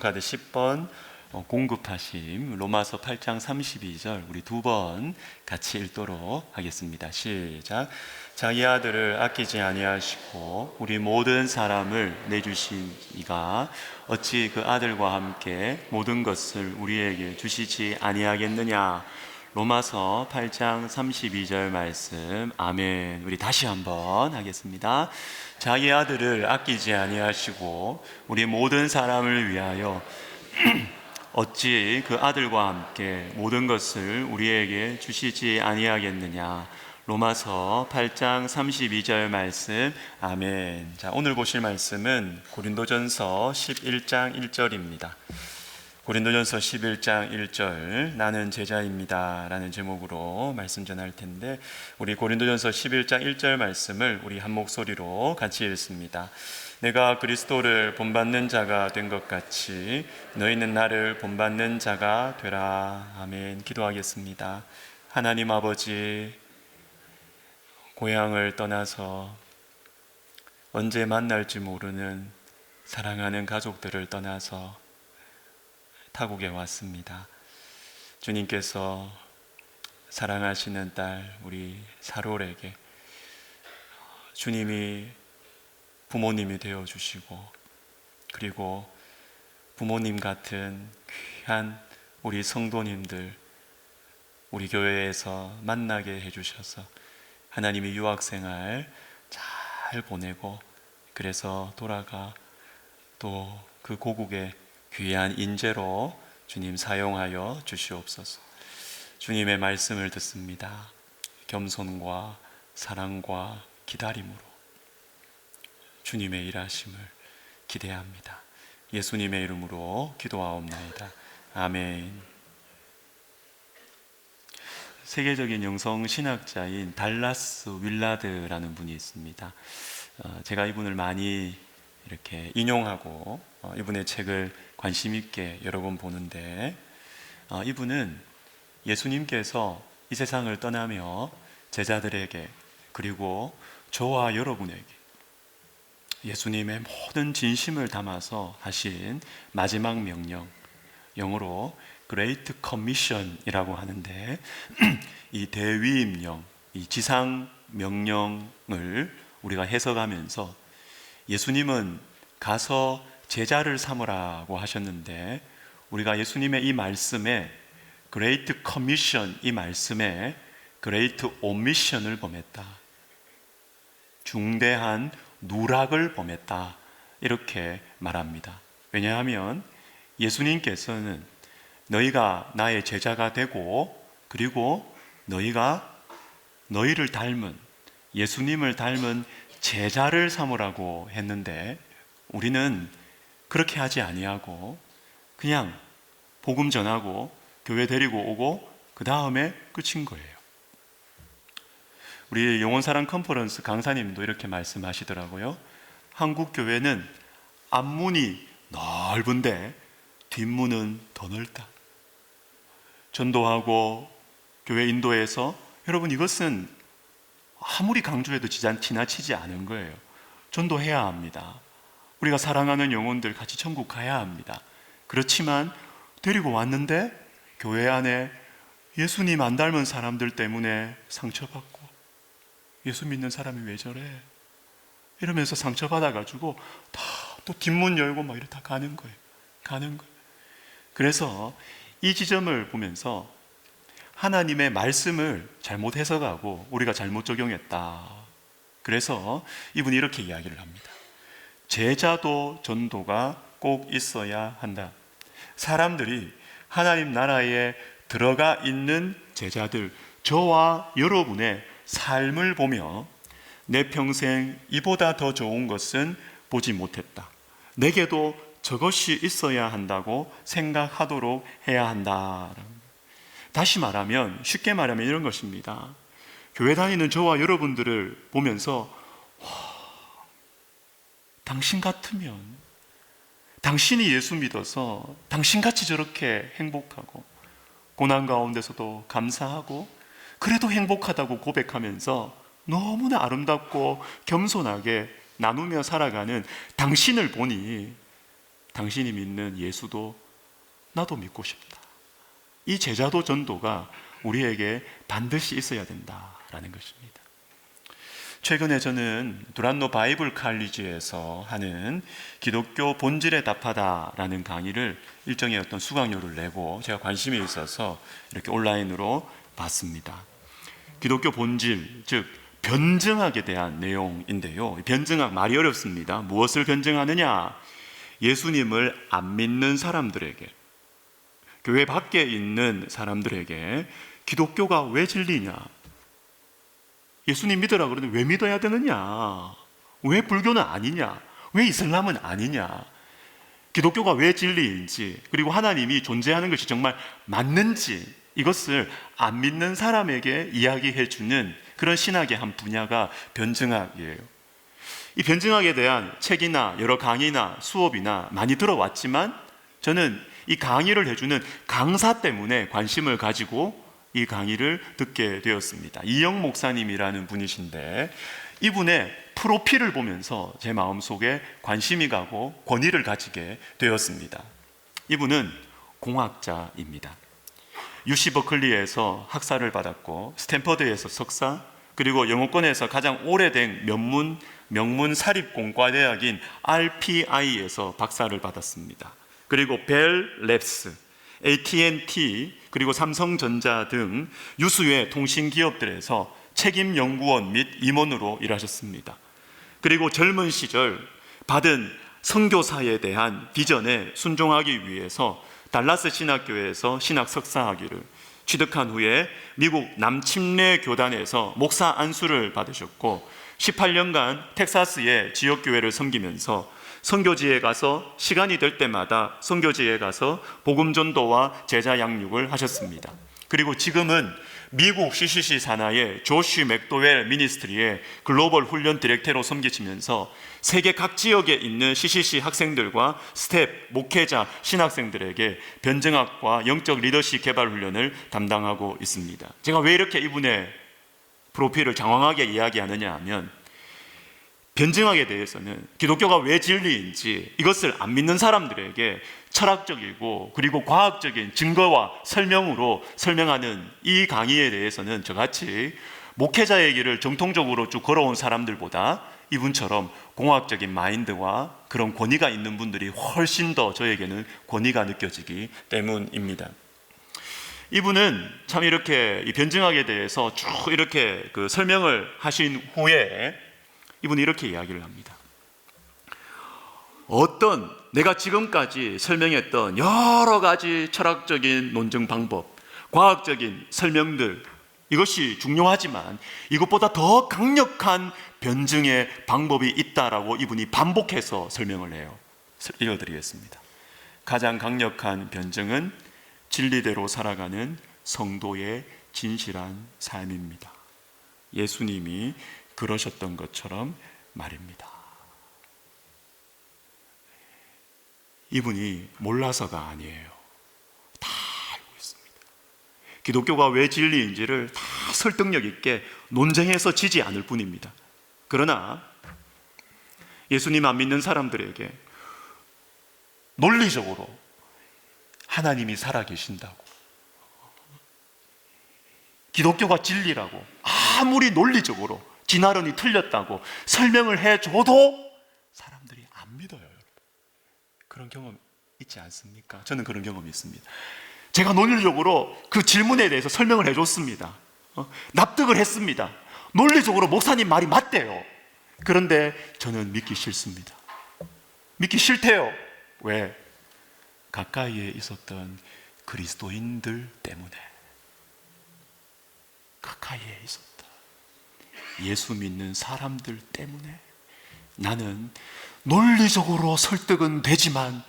교통카드 10번 공급하심. 로마서 8장 32절 우리 두 번 같이 읽도록 하겠습니다. 시작. 자기 아들을 아끼지 아니하시고 우리 모든 사람을 내주신 이가 어찌 그 아들과 함께 모든 것을 우리에게 주시지 아니하겠느냐. 로마서 8장 32절 말씀. 아멘. 우리 다시 한번 하겠습니다. 자기 아들을 아끼지 아니하시고 우리 모든 사람을 위하여 어찌 그 아들과 함께 모든 것을 우리에게 주시지 아니하겠느냐. 로마서 8장 32절 말씀. 아멘. 자, 오늘 보실 말씀은 고린도전서 11장 1절입니다. 고린도전서 11장 1절 나는 제자입니다 라는 제목으로 말씀 전할 텐데, 우리 고린도전서 11장 1절 말씀을 우리 한 목소리로 같이 읽습니다. 내가 그리스도를 본받는 자가 된 것 같이 너희는 나를 본받는 자가 되라. 아멘. 기도하겠습니다. 하나님 아버지, 고향을 떠나서 언제 만날지 모르는 사랑하는 가족들을 떠나서 타국에 왔습니다. 주님께서 사랑하시는 딸 우리 사롤에게 주님이 부모님이 되어주시고, 그리고 부모님 같은 귀한 우리 성도님들 우리 교회에서 만나게 해주셔서 하나님이 유학생활 잘 보내고, 그래서 돌아가 또 그 고국에 귀한 인재로 주님 사용하여 주시옵소서. 주님의 말씀을 듣습니다. 겸손과 사랑과 기다림으로 주님의 일하심을 기대합니다. 예수님의 이름으로 기도하옵나이다. 아멘. 세계적인 영성 신학자인 달라스 윌라드라는 분이 있습니다. 제가 이분을 많이 이렇게 인용하고 이분의 책을 관심 있게 여러 번 보는데, 이분은 예수님께서 이 세상을 떠나며 제자들에게 그리고 저와 여러분에게 예수님의 모든 진심을 담아서 하신 마지막 명령, 영어로 Great Commission이라고 하는데, 이 대위임령, 이 지상 명령을 우리가 해석하면서 예수님은 가서 제자를 삼으라고 하셨는데, 우리가 예수님의 이 말씀에 Great Commission, 이 말씀에 Great Omission을 범했다, 중대한 누락을 범했다, 이렇게 말합니다. 왜냐하면 예수님께서는 너희가 나의 제자가 되고, 그리고 너희가 너희를 닮은, 예수님을 닮은 제자를 삼으라고 했는데, 우리는 그렇게 하지 아니하고 그냥 복음 전하고 교회 데리고 오고 그 다음에 끝인 거예요. 우리 영혼사랑 컨퍼런스 강사님도 이렇게 말씀하시더라고요. 한국 교회는 앞문이 넓은데 뒷문은 더 넓다. 전도하고 교회 인도에서, 여러분, 이것은 아무리 강조해도 지나치지 않은 거예요. 전도해야 합니다. 우리가 사랑하는 영혼들 같이 천국 가야 합니다. 그렇지만 데리고 왔는데 교회 안에 예수님 안 닮은 사람들 때문에 상처받고, 예수 믿는 사람이 왜 저래? 이러면서 상처받아가지고 다 또 뒷문 열고 막 이렇게 다 가는 거예요. 그래서 이 지점을 보면서 하나님의 말씀을 잘못 해석하고 우리가 잘못 적용했다. 그래서 이분이 이렇게 이야기를 합니다. 제자도 전도가 꼭 있어야 한다. 사람들이 하나님 나라에 들어가 있는 제자들, 저와 여러분의 삶을 보며 내 평생 이보다 더 좋은 것은 보지 못했다, 내게도 저것이 있어야 한다고 생각하도록 해야 한다. 다시 말하면, 쉽게 말하면 이런 것입니다. 교회 다니는 저와 여러분들을 보면서 당신 같으면, 당신이 예수 믿어서 당신같이 저렇게 행복하고 고난 가운데서도 감사하고 그래도 행복하다고 고백하면서 너무나 아름답고 겸손하게 나누며 살아가는 당신을 보니 당신이 믿는 예수도 나도 믿고 싶다. 이 제자도 전도가 우리에게 반드시 있어야 된다라는 것입니다. 최근에 저는 두란노 바이블 칼리지에서 하는 기독교 본질에 답하다라는 강의를 일정의 어떤 수강료를 내고 제가 관심이 있어서 이렇게 온라인으로 봤습니다. 기독교 본질, 즉 변증학에 대한 내용인데요. 변증학 말이 어렵습니다. 무엇을 변증하느냐? 예수님을 안 믿는 사람들에게, 교회 밖에 있는 사람들에게 기독교가 왜 진리냐? 예수님 믿으라 그러는데 왜 믿어야 되느냐? 왜 불교는 아니냐? 왜 이슬람은 아니냐? 기독교가 왜 진리인지, 그리고 하나님이 존재하는 것이 정말 맞는지, 이것을 안 믿는 사람에게 이야기해 주는 그런 신학의 한 분야가 변증학이에요. 이 변증학에 대한 책이나 여러 강의나 수업이나 많이 들어왔지만 저는 이 강의를 해주는 강사 때문에 관심을 가지고 이 강의를 듣게 되었습니다. 이영 목사님이라는 분이신데 이분의 프로필을 보면서 제 마음속에 관심이 가고 권위를 가지게 되었습니다. 이분은 공학자입니다. UC 버클리에서 학사를 받았고 스탠퍼드에서 석사, 그리고 영어권에서 가장 오래된 명문 사립공과대학인 RPI에서 박사를 받았습니다. 그리고 벨 랩스, AT&T, 그리고 삼성전자 등 유수의 통신기업들에서 책임연구원 및 임원으로 일하셨습니다. 그리고 젊은 시절 받은 선교사에 대한 비전에 순종하기 위해서 달라스 신학교에서 신학 석사학위를 취득한 후에 미국 남침례 교단에서 목사 안수를 받으셨고 18년간 텍사스의 지역교회를 섬기면서 선교지에 가서 시간이 될 때마다 선교지에 가서 복음 전도와 제자 양육을 하셨습니다. 그리고 지금은 미국 CCC 산하의 조시 맥도웰 미니스트리의 글로벌 훈련 디렉터로 섬기시면서 세계 각 지역에 있는 CCC 학생들과 스텝, 목회자, 신학생들에게 변증학과 영적 리더십 개발 훈련을 담당하고 있습니다. 제가 왜 이렇게 이분의 프로필을 장황하게 이야기하느냐 하면 변증학에 대해서는 기독교가 왜 진리인지 이것을 안 믿는 사람들에게 철학적이고 그리고 과학적인 증거와 설명으로 설명하는 이 강의에 대해서는 저같이 목회자의 길을 정통적으로 쭉 걸어온 사람들보다 이분처럼 공학적인 마인드와 그런 권위가 있는 분들이 훨씬 더 저에게는 권위가 느껴지기 때문입니다. 이분은 참 이렇게 이 변증학에 대해서 쭉 이렇게 그 설명을 하신 후에 이분이 이렇게 이야기를 합니다. 어떤 내가 지금까지 설명했던 여러 가지 철학적인 논증 방법, 과학적인 설명들, 이것이 중요하지만 이것보다 더 강력한 변증의 방법이 있다라고 이분이 반복해서 설명을 해요. 읽어드리겠습니다. 가장 강력한 변증은 진리대로 살아가는 성도의 진실한 삶입니다. 예수님이 그러셨던 것처럼 말입니다. 이분이 몰라서가 아니에요. 다 알고 있습니다. 기독교가 왜 진리인지를 다 설득력 있게 논쟁해서 지지 않을 뿐입니다. 그러나 예수님 안 믿는 사람들에게 논리적으로 하나님이 살아계신다고, 기독교가 진리라고 아무리 논리적으로 진화론이 틀렸다고 설명을 해줘도 사람들이 안 믿어요. 여러분, 그런 경험 있지 않습니까? 저는 그런 경험이 있습니다. 제가 논리적으로 그 질문에 대해서 설명을 해줬습니다. 납득을 했습니다. 논리적으로 목사님 말이 맞대요. 그런데 저는 믿기 싫습니다. 믿기 싫대요. 왜? 가까이에 있었던 그리스도인들 때문에. 가까이에 있었던 예수 믿는 사람들 때문에 나는 논리적으로 설득은 되지만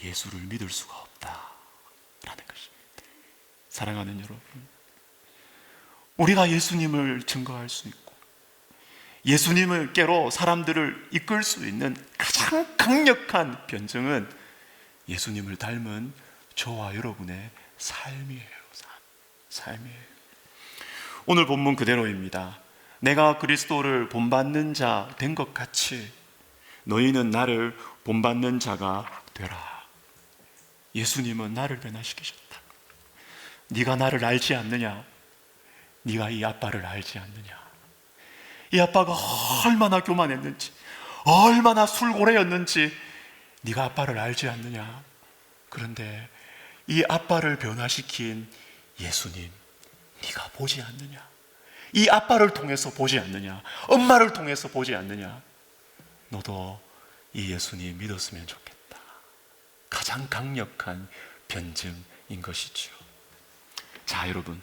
예수를 믿을 수가 없다라는 것입니다. 사랑하는 여러분, 우리가 예수님을 증거할 수 있고 예수님을께로 사람들을 이끌 수 있는 가장 강력한 변증은 예수님을 닮은 저와 여러분의 삶이에요. 삶이에요. 오늘 본문 그대로입니다. 내가 그리스도를 본받는 자 된 것 같이 너희는 나를 본받는 자가 되라. 예수님은 나를 변화시키셨다. 네가 나를 알지 않느냐? 네가 이 아빠를 알지 않느냐? 이 아빠가 얼마나 교만했는지, 얼마나 술고래였는지 네가 아빠를 알지 않느냐? 그런데 이 아빠를 변화시킨 예수님, 네가 보지 않느냐? 이 아빠를 통해서 보지 않느냐? 엄마를 통해서 보지 않느냐? 너도 이 예수님 믿었으면 좋겠다. 가장 강력한 변증인 것이지요. 자, 여러분,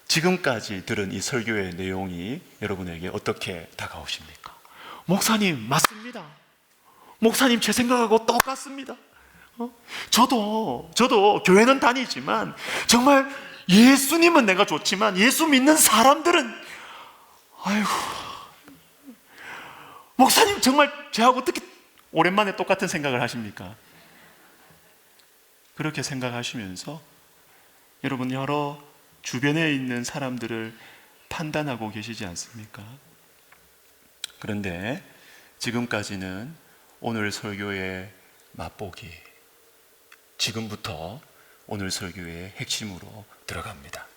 지금까지 들은 이 설교의 내용이 여러분에게 어떻게 다가오십니까? 목사님, 맞습니다. 목사님, 제 생각하고 똑같습니다. 저도 교회는 다니지만 정말 예수님은 내가 좋지만 예수 믿는 사람들은 아이고, 목사님 정말 저하고 어떻게 오랜만에 똑같은 생각을 하십니까? 그렇게 생각하시면서 여러분 여러 주변에 있는 사람들을 판단하고 계시지 않습니까? 그런데 지금까지는 오늘 설교의 맛보기, 지금부터 오늘 설교의 핵심으로 들어갑니다.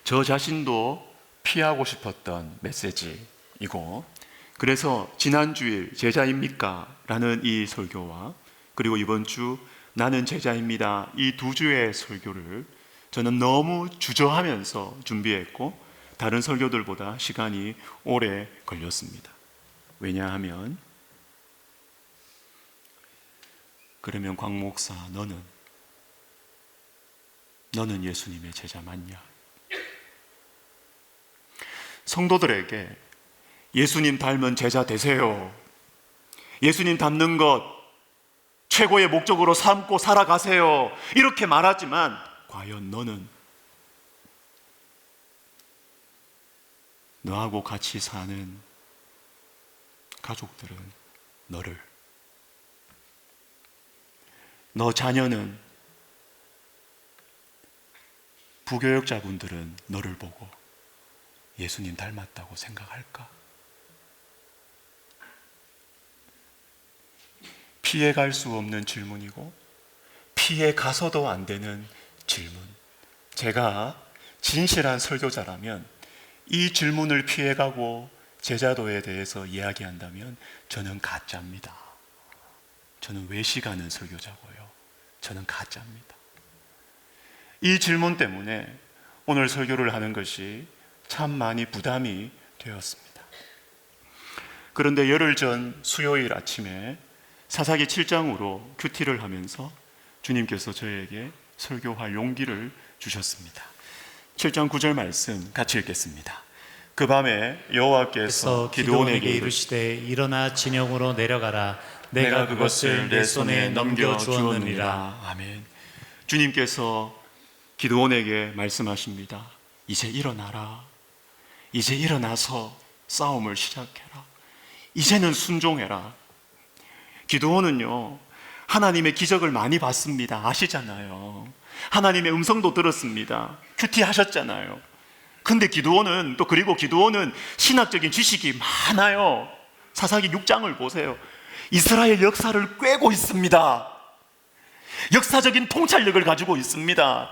저 자신도 피하고 싶었던 메시지이고, 그래서 지난주일 제자입니까? 라는 이 설교와 그리고 이번 주 나는 제자입니다, 이 두 주의 설교를 저는 너무 주저하면서 준비했고 다른 설교들보다 시간이 오래 걸렸습니다. 왜냐하면 그러면 곽 목사, 너는 예수님의 제자 맞냐? 성도들에게 예수님 닮은 제자 되세요, 예수님 닮는 것 최고의 목적으로 삼고 살아가세요, 이렇게 말하지만 과연 너하고 같이 사는 가족들은 너 자녀는, 부교역자분들은 너를 보고 예수님 닮았다고 생각할까? 피해갈 수 없는 질문이고 피해 가서도 안 되는 질문. 제가 진실한 설교자라면 이 질문을 피해가고 제자도에 대해서 이야기한다면 저는 가짜입니다. 저는 외식하는 설교자고요. 저는 가짜입니다. 이 질문 때문에 오늘 설교를 하는 것이 참 많이 부담이 되었습니다. 그런데 열흘 전 수요일 아침에 사사기 7장으로 큐티를 하면서 주님께서 저에게 설교할 용기를 주셨습니다. 7장 9절 말씀 같이 읽겠습니다. 그 밤에 여호와께서 기드온에게 이르시되 일어나 진영으로 내려가라. 내가 그것을 내 손에 넘겨주었느니라. 아멘. 주님께서 기드온에게 말씀하십니다. 이제 일어나라. 이제 일어나서 싸움을 시작해라. 이제는 순종해라. 기드온은요, 하나님의 기적을 많이 봤습니다. 아시잖아요. 하나님의 음성도 들었습니다. 큐티 하셨잖아요. 근데 기드온은 그리고 기드온은 신학적인 지식이 많아요. 사사기 6장을 보세요. 이스라엘 역사를 꿰고 있습니다. 역사적인 통찰력을 가지고 있습니다.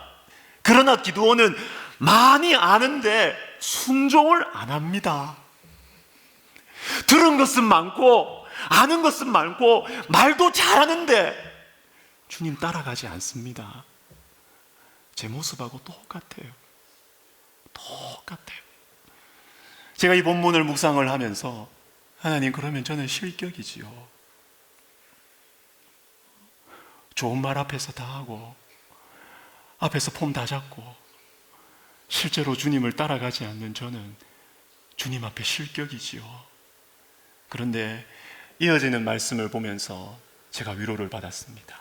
그러나 기드온은 많이 아는데 순종을 안 합니다. 들은 것은 많고 아는 것은 많고 말도 잘하는데 주님 따라가지 않습니다. 제 모습하고 똑같아요. 제가 이 본문을 묵상을 하면서 하나님, 그러면 저는 실격이지요. 좋은 말 앞에서 다 하고 앞에서 폼 다 잡고 실제로 주님을 따라가지 않는 저는 주님 앞에 실격이지요. 그런데 이어지는 말씀을 보면서 제가 위로를 받았습니다.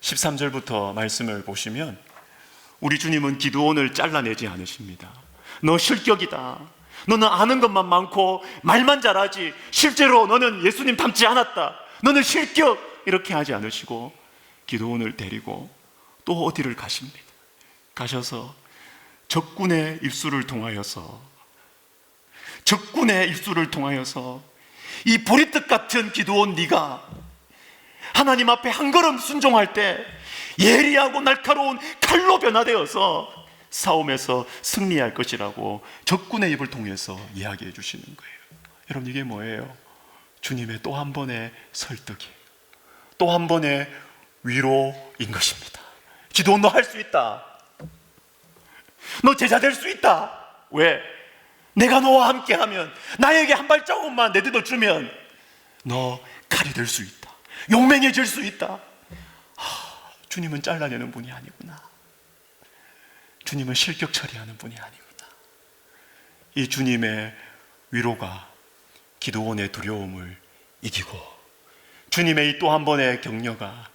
13절부터 말씀을 보시면 우리 주님은 기드온을 잘라내지 않으십니다. 너 실격이다. 너는 아는 것만 많고 말만 잘하지 실제로 너는 예수님 닮지 않았다. 너는 실격. 이렇게 하지 않으시고 기드온을 데리고 또 어디를 가십니다. 가셔서 적군의 입술을 통하여서 이 보리떡 같은 기드온, 네가 하나님 앞에 한 걸음 순종할 때 예리하고 날카로운 칼로 변화되어서 싸움에서 승리할 것이라고 적군의 입을 통해서 이야기해 주시는 거예요. 여러분, 이게 뭐예요? 주님의 또 한 번의 설득이에요. 또 한 번의 위로인 것입니다. 기도원, 너 할 수 있다. 너 제자 될 수 있다. 왜? 내가 너와 함께하면, 나에게 한 발자국만 내딛어 주면 너 칼이 될 수 있다. 용맹해질 수 있다. 주님은 잘라내는 분이 아니구나. 주님은 실격 처리하는 분이 아니구나. 이 주님의 위로가 기도원의 두려움을 이기고, 주님의 이 또 한 번의 격려가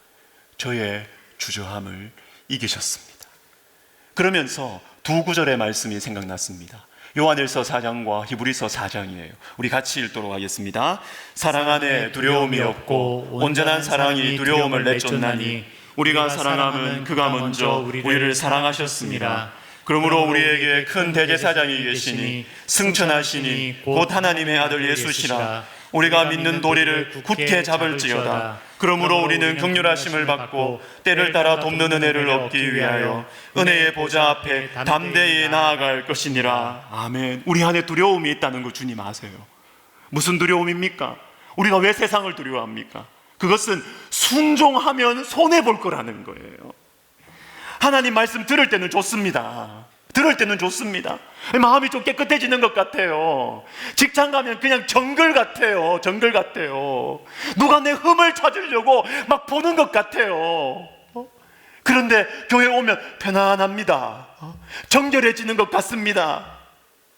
저의 주저함을 이기셨습니다. 그러면서 두 구절의 말씀이 생각났습니다. 요한일서 4장과 히브리서 4장이에요. 우리 같이 읽도록 하겠습니다. 사랑 안에 두려움이 없고 온전한 사랑이 두려움을 내쫓나니 우리가 사랑함은 그가 먼저 우리를 사랑하셨습니다. 그러므로 우리에게 큰 대제사장이 계시니 승천하시니 곧 하나님의 아들 예수시라. 우리가 믿는 도리를 굳게 잡을지어다. 그러므로 우리는 긍휼하심을 받고 때를 따라 돕는 은혜를 얻기 위하여 은혜의 보좌 앞에 담대히 나아갈 것이니라. 아멘. 우리 안에 두려움이 있다는 거 주님 아세요. 무슨 두려움입니까? 우리가 왜 세상을 두려워합니까? 그것은 순종하면 손해볼 거라는 거예요. 하나님 말씀 들을 때는 좋습니다. 들을 때는 좋습니다. 마음이 좀 깨끗해지는 것 같아요. 직장 가면 그냥 정글 같아요. 정글 같아요. 누가 내 흠을 찾으려고 막 보는 것 같아요. 그런데 교회 오면 편안합니다. 정결해지는 것 같습니다.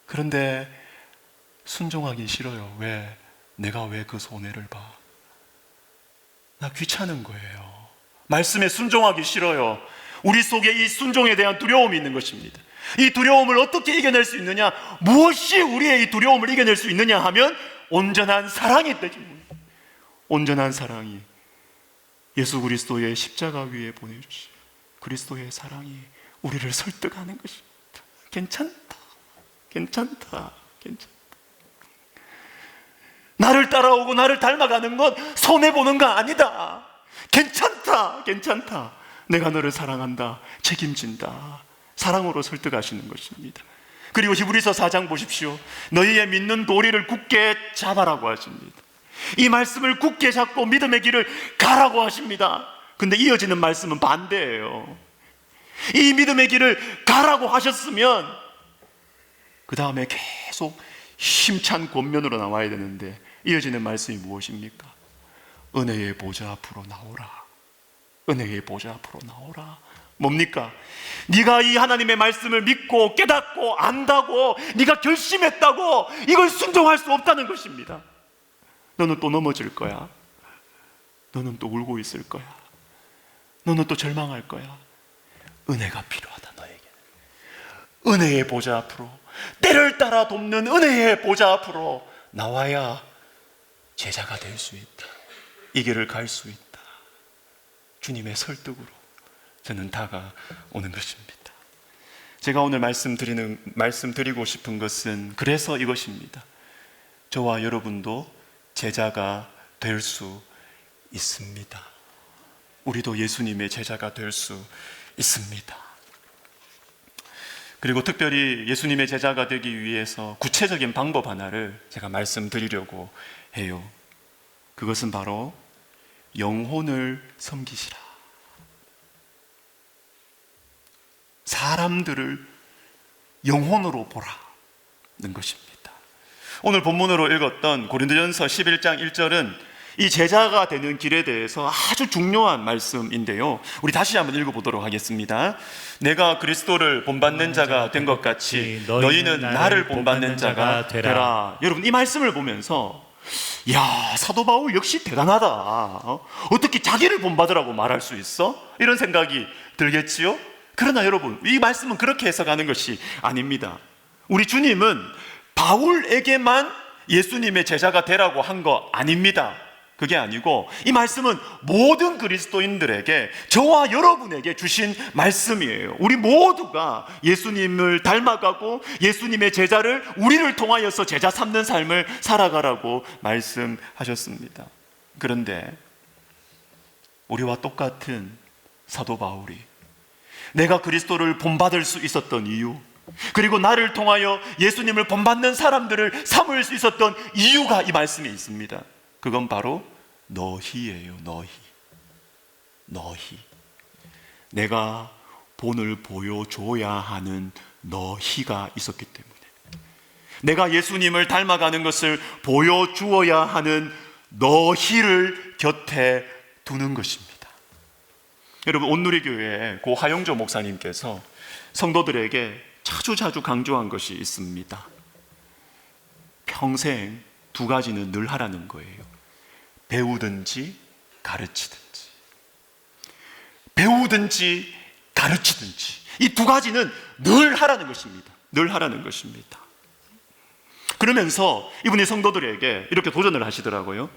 그런데 순종하기 싫어요. 왜? 내가 왜 그 손해를 봐? 나 귀찮은 거예요. 말씀에 순종하기 싫어요. 우리 속에 이 순종에 대한 두려움이 있는 것입니다. 이 두려움을 어떻게 이겨낼 수 있느냐? 무엇이 우리의 이 두려움을 이겨낼 수 있느냐 하면 온전한 사랑이 되집니다. 온전한 사랑이 예수 그리스도의 십자가 위에 보내주신 그리스도의 사랑이 우리를 설득하는 것입니다. 괜찮다, 괜찮다, 괜찮다. 나를 따라오고 나를 닮아가는 건 손해보는 거 아니다. 괜찮다, 괜찮다. 내가 너를 사랑한다, 책임진다. 사랑으로 설득하시는 것입니다. 그리고 히브리서 4장 보십시오. 너희의 믿는 도리를 굳게 잡아라고 하십니다. 이 말씀을 굳게 잡고 믿음의 길을 가라고 하십니다. 근데 이어지는 말씀은 반대예요. 이 믿음의 길을 가라고 하셨으면 그 다음에 계속 힘찬 권면으로 나와야 되는데 이어지는 말씀이 무엇입니까? 은혜의 보좌 앞으로 나오라. 은혜의 보좌 앞으로 나오라. 뭡니까? 네가 이 하나님의 말씀을 믿고 깨닫고 안다고 네가 결심했다고 이걸 순종할 수 없다는 것입니다. 너는 또 넘어질 거야. 너는 또 울고 있을 거야. 너는 또 절망할 거야. 은혜가 필요하다, 너에게. 은혜의 보좌 앞으로, 때를 따라 돕는 은혜의 보좌 앞으로 나와야 제자가 될 수 있다. 이 길을 갈 수 있다. 주님의 설득으로 저는 다가오는 것입니다. 제가 오늘 말씀드리고 싶은 것은 그래서 이것입니다. 저와 여러분도 제자가 될 수 있습니다. 우리도 예수님의 제자가 될 수 있습니다. 그리고 특별히 예수님의 제자가 되기 위해서 구체적인 방법 하나를 제가 말씀드리려고 해요. 그것은 바로 영혼을 섬기시라. 사람들을 영혼으로 보라는 것입니다. 오늘 본문으로 읽었던 고린도전서 11장 1절은 이 제자가 되는 길에 대해서 아주 중요한 말씀인데요. 우리 다시 한번 읽어보도록 하겠습니다. 내가 그리스도를 본받는 자가 된 것 같이 너희는 나를 본받는 자가 되라. 여러분, 이 말씀을 보면서 야, 사도 바울 역시 대단하다. 어떻게 자기를 본받으라고 말할 수 있어? 이런 생각이 들겠지요? 그러나 여러분, 이 말씀은 그렇게 해석하는 것이 아닙니다. 우리 주님은 바울에게만 예수님의 제자가 되라고 한 거 아닙니다. 그게 아니고 이 말씀은 모든 그리스도인들에게, 저와 여러분에게 주신 말씀이에요. 우리 모두가 예수님을 닮아가고 예수님의 제자를 우리를 통하여서 제자 삼는 삶을 살아가라고 말씀하셨습니다. 그런데 우리와 똑같은 사도 바울이 내가 그리스도를 본받을 수 있었던 이유, 그리고 나를 통하여 예수님을 본받는 사람들을 삼을 수 있었던 이유가 이 말씀에 있습니다. 그건 바로 너희예요. 너희. 내가 본을 보여줘야 하는 너희가 있었기 때문에, 내가 예수님을 닮아가는 것을 보여주어야 하는 너희를 곁에 두는 것입니다. 여러분, 온누리교회의 고 하영조 목사님께서 성도들에게 자주 강조한 것이 있습니다. 평생 두 가지는 늘 하라는 거예요. 배우든지 가르치든지. 배우든지 가르치든지. 이 두 가지는 늘 하라는 것입니다. 늘 하라는 것입니다. 그러면서 이분이 성도들에게 이렇게 도전을 하시더라고요.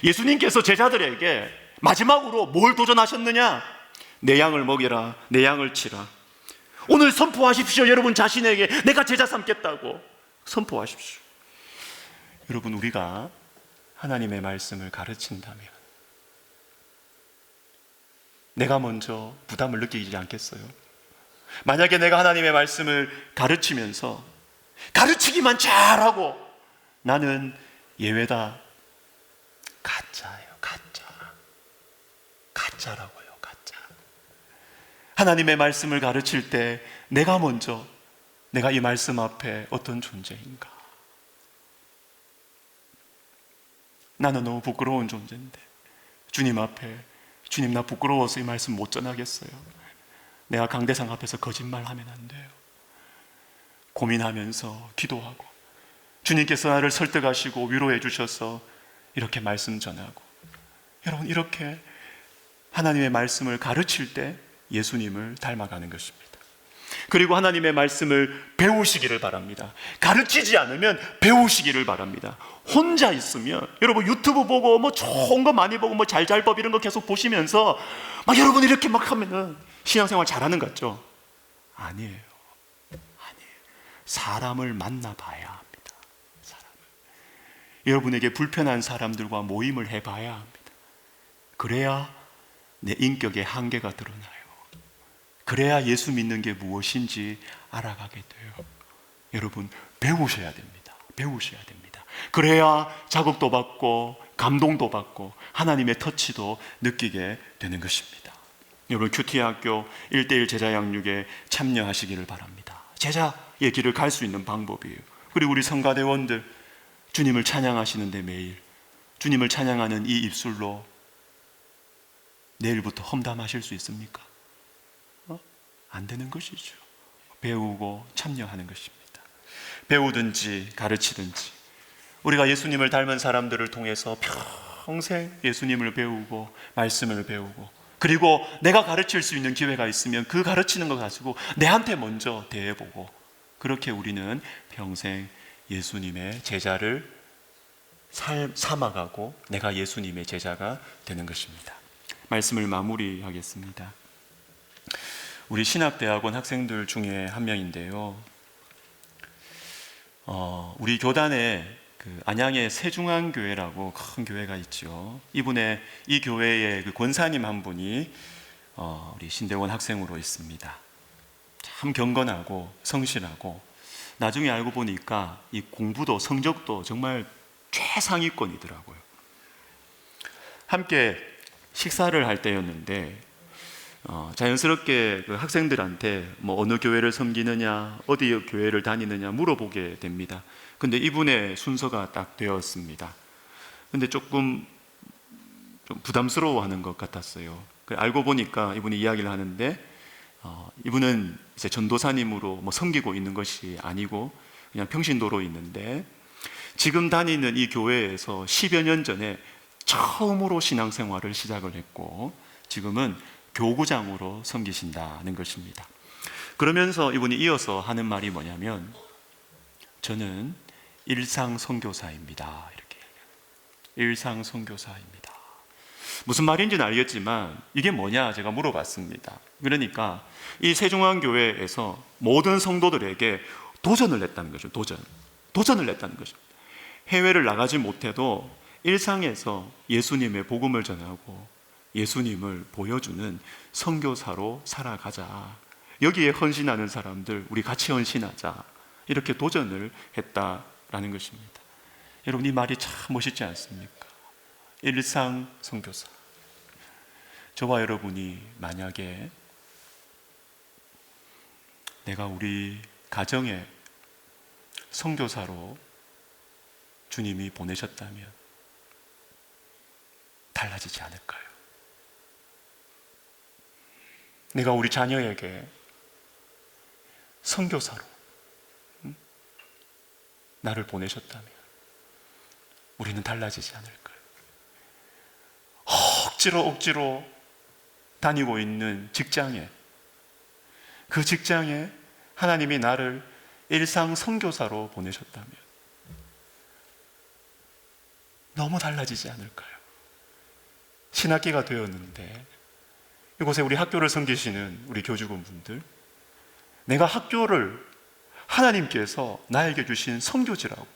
예수님께서 제자들에게 마지막으로 뭘 도전하셨느냐? 내 양을 먹여라, 내 양을 치라. 오늘 선포하십시오. 여러분 자신에게 내가 제자 삼겠다고 선포하십시오. 여러분, 우리가 하나님의 말씀을 가르친다면 내가 먼저 부담을 느끼지 않겠어요? 만약에 내가 하나님의 말씀을 가르치면서 가르치기만 잘하고 나는 예외다, 가짜예요. 가짜라고요. 가짜. 하나님의 말씀을 가르칠 때 내가 이 말씀 앞에 어떤 존재인가? 나는 너무 부끄러운 존재인데 주님 앞에, 주님 나 부끄러워서 이 말씀 못 전하겠어요. 내가 강대상 앞에서 거짓말하면 안 돼요. 고민하면서 기도하고 주님께서 나를 설득하시고 위로해 주셔서 이렇게 말씀 전하고. 여러분, 이렇게 하나님의 말씀을 가르칠 때 예수님을 닮아가는 것입니다. 그리고 하나님의 말씀을 배우시기를 바랍니다. 가르치지 않으면 배우시기를 바랍니다. 혼자 있으면 여러분 유튜브 보고 뭐 좋은 거 많이 보고 뭐 잘잘법 이런 거 계속 보시면서 막 여러분 이렇게 막 하면은 신앙생활 잘하는 것 같죠? 아니에요. 사람을 만나봐야 합니다. 여러분에게 불편한 사람들과 모임을 해봐야 합니다. 그래야 내 인격의 한계가 드러나요. 그래야 예수 믿는 게 무엇인지 알아가게 돼요. 여러분, 배우셔야 됩니다. 그래야 자극도 받고 감동도 받고 하나님의 터치도 느끼게 되는 것입니다. 여러분, 큐티 학교 1:1 제자 양육에 참여하시기를 바랍니다. 제자의 길을 갈 수 있는 방법이에요. 그리고 우리 성가대원들, 주님을 찬양하시는데 매일 주님을 찬양하는 이 입술로 내일부터 험담하실 수 있습니까? 안 되는 것이죠. 배우고 참여하는 것입니다. 배우든지 가르치든지. 우리가 예수님을 닮은 사람들을 통해서 평생 예수님을 배우고 말씀을 배우고, 그리고 내가 가르칠 수 있는 기회가 있으면 그 가르치는 거 가지고 내한테 먼저 대해보고, 그렇게 우리는 평생 예수님의 제자를 삼아가고 내가 예수님의 제자가 되는 것입니다. 말씀을 마무리하겠습니다. 우리 신학대학원 학생들 중에 한 명인데요, 우리 교단에 그 안양의 세중앙교회라고 큰 교회가 있죠. 이 교회의 그 권사님 한 분이 우리 신대원 학생으로 있습니다. 참 경건하고 성실하고, 나중에 알고 보니까 이 공부도 성적도 정말 최상위권이더라고요. 함께 식사를 할 때였는데 자연스럽게 그 학생들한테 뭐 어느 교회를 섬기느냐, 어디 교회를 다니느냐 물어보게 됩니다. 근데 이분의 순서가 딱 되었습니다. 근데 조금 좀 부담스러워하는 것 같았어요. 알고 보니까 이분이 이야기를 하는데 이분은 이제 전도사님으로 뭐 섬기고 있는 것이 아니고 그냥 평신도로 있는데, 지금 다니는 이 교회에서 10여 년 전에 처음으로 신앙생활을 시작을 했고 지금은 교구장으로 섬기신다는 것입니다. 그러면서 이분이 이어서 하는 말이 뭐냐면, 저는 일상 선교사입니다. 이렇게 일상 선교사입니다. 무슨 말인지는 알겠지만 이게 뭐냐 제가 물어봤습니다. 그러니까 이 세중앙교회에서 모든 성도들에게 도전을 냈다는 거죠. 도전을 냈다는 거죠. 해외를 나가지 못해도 일상에서 예수님의 복음을 전하고 예수님을 보여주는 선교사로 살아가자. 여기에 헌신하는 사람들 우리 같이 헌신하자. 이렇게 도전을 했다라는 것입니다. 여러분, 이 말이 참 멋있지 않습니까? 일상 선교사. 저와 여러분이 만약에 내가 우리 가정에 선교사로 주님이 보내셨다면 달라지지 않을까요? 내가 우리 자녀에게 선교사로 나를 보내셨다면 우리는 달라지지 않을까요? 억지로 다니고 있는 직장에, 그 직장에 하나님이 나를 일상 선교사로 보내셨다면 너무 달라지지 않을까요? 신학기가 되었는데 이곳에 우리 학교를 섬기시는 우리 교직원분들, 내가 학교를 하나님께서 나에게 주신 선교지라고,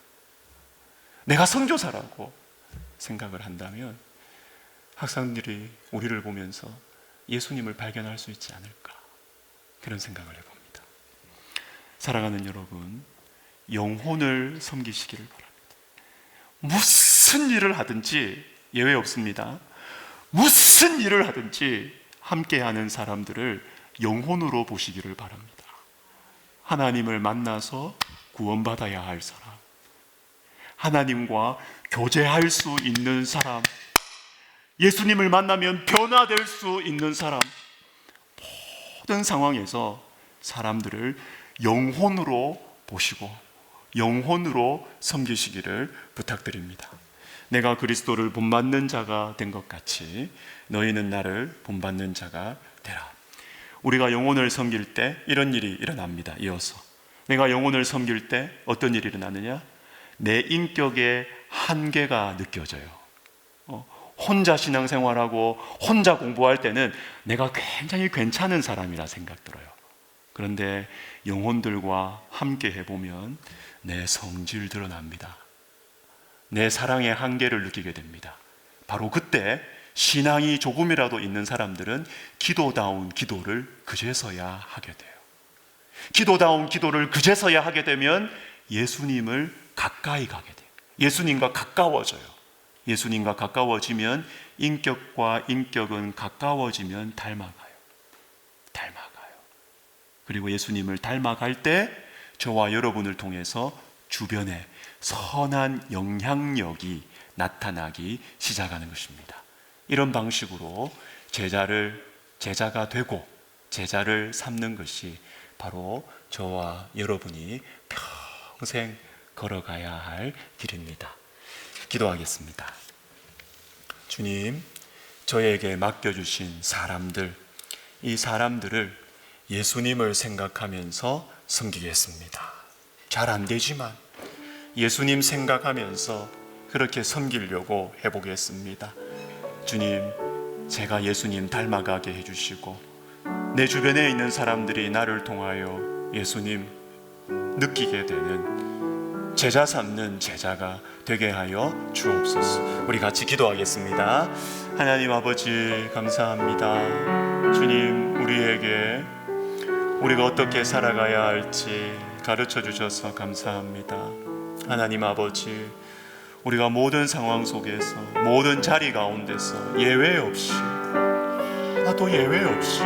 내가 선교사라고 생각을 한다면 학생들이 우리를 보면서 예수님을 발견할 수 있지 않을까, 그런 생각을 해봅니다. 사랑하는 여러분, 영혼을 섬기시기를 바랍니다. 무슨 일을 하든지 예외 없습니다. 무슨 일을 하든지 함께하는 사람들을 영혼으로 보시기를 바랍니다. 하나님을 만나서 구원받아야 할 사람, 하나님과 교제할 수 있는 사람, 예수님을 만나면 변화될 수 있는 사람, 모든 상황에서 사람들을 영혼으로 보시고 영혼으로 섬기시기를 부탁드립니다. 내가 그리스도를 본받는 자가 된 것 같이 너희는 나를 본받는 자가 되라. 우리가 영혼을 섬길 때 이런 일이 일어납니다. 이어서 내가 영혼을 섬길 때 어떤 일이 일어나느냐? 내 인격의 한계가 느껴져요. 혼자 신앙생활하고 혼자 공부할 때는 내가 굉장히 괜찮은 사람이라 생각 들어요. 그런데 영혼들과 함께 해보면 내 성질 드러납니다. 내 사랑의 한계를 느끼게 됩니다. 바로 그때 신앙이 조금이라도 있는 사람들은 기도다운 기도를 그제서야 하게 돼요. 기도다운 기도를 그제서야 하게 되면 예수님을 가까이 가게 돼요. 예수님과 가까워져요. 예수님과 가까워지면 인격과 인격은 가까워지면 닮아가요. 그리고 예수님을 닮아갈 때 저와 여러분을 통해서 주변에 선한 영향력이 나타나기 시작하는 것입니다. 이런 방식으로 제자가 되고 제자를 삼는 것이 바로 저와 여러분이 평생 걸어가야 할 길입니다. 기도하겠습니다. 주님, 저에게 맡겨주신 사람들, 이 사람들을 예수님을 생각하면서 섬기겠습니다. 잘 안 되지만 예수님 생각하면서 그렇게 섬기려고 해보겠습니다. 주님, 제가 예수님 닮아가게 해주시고 내 주변에 있는 사람들이 나를 통하여 예수님 느끼게 되는 제자 삼는 제자가 되게 하여 주옵소서. 우리 같이 기도하겠습니다. 하나님 아버지, 감사합니다. 주님, 우리에게 우리가 어떻게 살아가야 할지 가르쳐 주셔서 감사합니다. 하나님 아버지, 우리가 모든 상황 속에서 모든 자리 가운데서 예외 없이, 하나도 예외 없이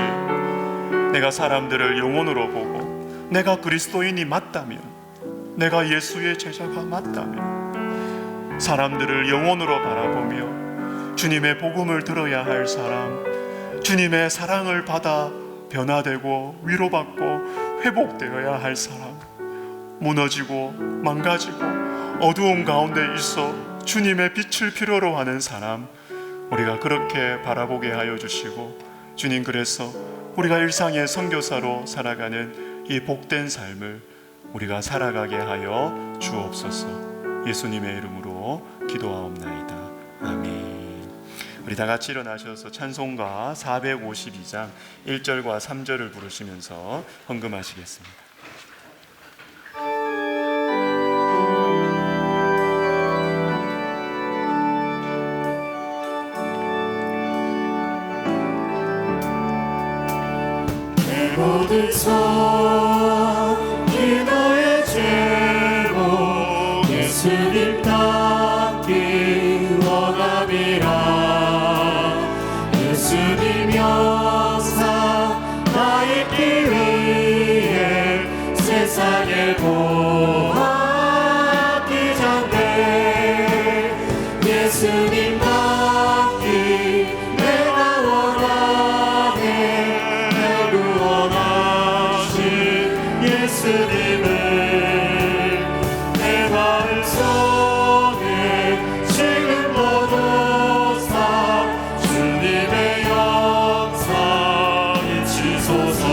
내가 사람들을 영혼으로 보고 내가 그리스도인이 맞다면, 내가 예수의 제자가 맞다면 사람들을 영혼으로 바라보며 주님의 복음을 들어야 할 사람, 주님의 사랑을 받아 변화되고 위로받고 회복되어야 할 사람, 무너지고 망가지고 어두운 가운데 있어 주님의 빛을 필요로 하는 사람, 우리가 그렇게 바라보게 하여 주시고, 주님, 그래서 우리가 일상의 선교사로 살아가는 이 복된 삶을 우리가 살아가게 하여 주옵소서. 예수님의 이름으로 기도하옵나이다. 아멘. 우리 다 같이 일어나셔서 찬송가 452장 1절과 3절을 부르시면서 헌금하시겠습니다. 모든 손 기도의 제목 예수님 닿기 원함이라. 예수님 영상 나 있기 위해 세상에 보았기 전에 예수님 닿기 내가 원하네. 날 구원하신 예수님을 내 마음속에 지금 모두사 주님의 영상 잊히소서.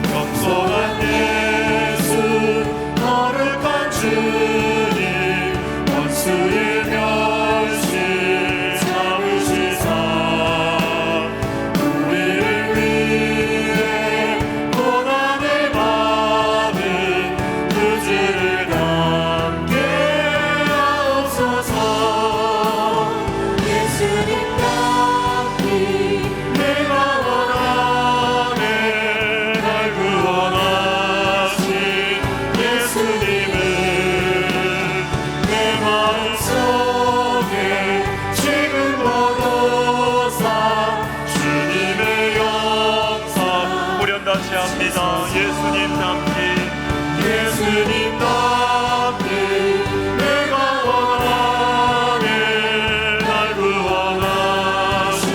겸손한 예수 거룩한 주님 원수의 멸시 참으시사 우리를 위해 고난을 받은 그 죄를 담게 하옵소서. 예수님 닿기 내가 원하네. 날 구원하신 예수님을 내 마음속에 지금 모두사 주님의 영상 우련 다시 합니다. 예수님 닮기 예수님 닮기 내가 원하네. 날 구원하신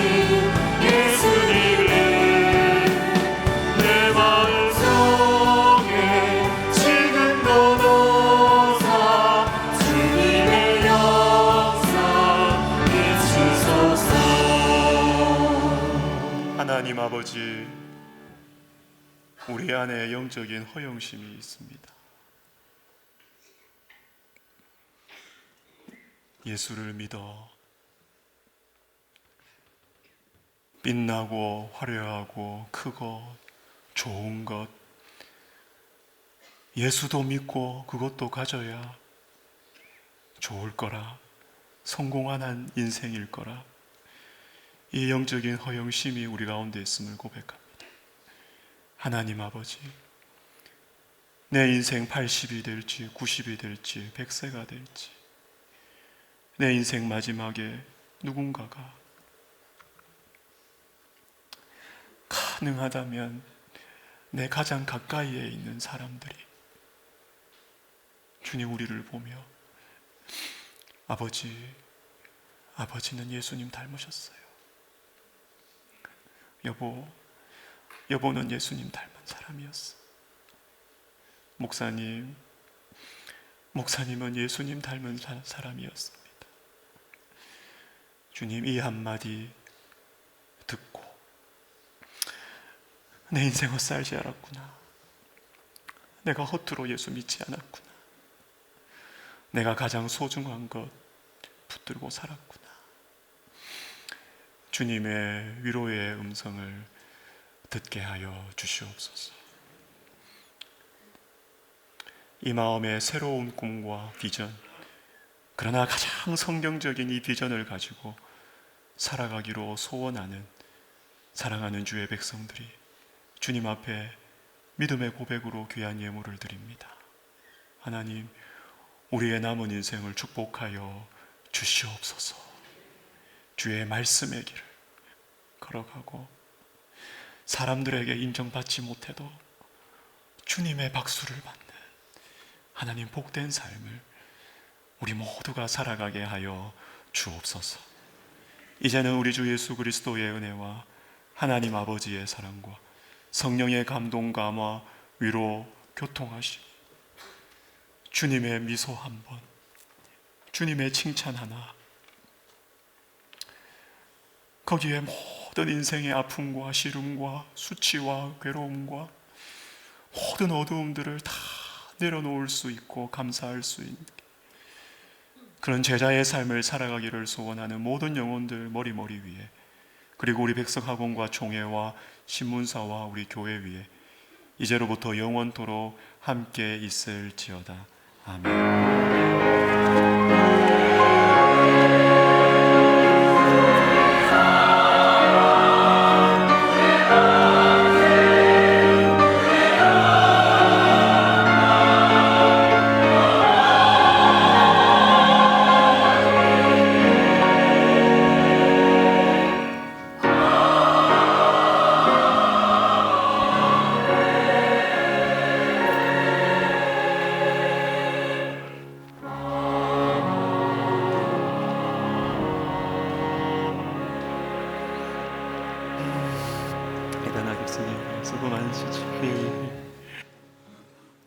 예수님을 내 마음속에 지금 모두사 주님의 영상 잊으소서. 하나님 아버지, 우리 안에 영적인 허영심이 있습니다. 예수를 믿어 빛나고 화려하고 크고 좋은 것, 예수도 믿고 그것도 가져야 좋을 거라, 성공한 인생일 거라, 이 영적인 허영심이 우리 가운데 있음을 고백합니다. 하나님 아버지, 내 인생 80이 될지 90이 될지 100세가 될지 내 인생 마지막에 누군가가 가능하다면 내 가장 가까이에 있는 사람들이 주님 우리를 보며 아버지는 예수님 닮으셨어요. 여보는 예수님 닮은 사람이었어. 목사님은 예수님 닮은 사람이었습니다. 주님, 이 한마디 듣고 내 인생 헛살지 않았구나. 내가 허투루 예수 믿지 않았구나. 내가 가장 소중한 것 붙들고 살았구나. 주님의 위로의 음성을 듣게 하여 주시옵소서. 이 마음에 새로운 꿈과 비전, 그러나 가장 성경적인 이 비전을 가지고 살아가기로 소원하는 사랑하는 주의 백성들이 주님 앞에 믿음의 고백으로 귀한 예물을 드립니다. 하나님, 우리의 남은 인생을 축복하여 주시옵소서. 주의 말씀의 길을 걸어가고 사람들에게 인정받지 못해도 주님의 박수를 받는 하나님 복된 삶을 우리 모두가 살아가게 하여 주옵소서. 이제는 우리 주 예수 그리스도의 은혜와 하나님 아버지의 사랑과 성령의 감동, 감화, 위로, 교통하심, 주님의 미소 한 번, 주님의 칭찬 하나, 거기에 모든 인생의 아픔과 시름과 수치와 괴로움과 모든 어두움들을 다 내려놓을 수 있고 감사할 수 있는 그런 제자의 삶을 살아가기를 소원하는 모든 영혼들 머리 위에, 그리고 우리 백성학원과 총회와 신문사와 우리 교회 위에 이제로부터 영원토록 함께 있을지어다. 아멘. 수고 많으시지.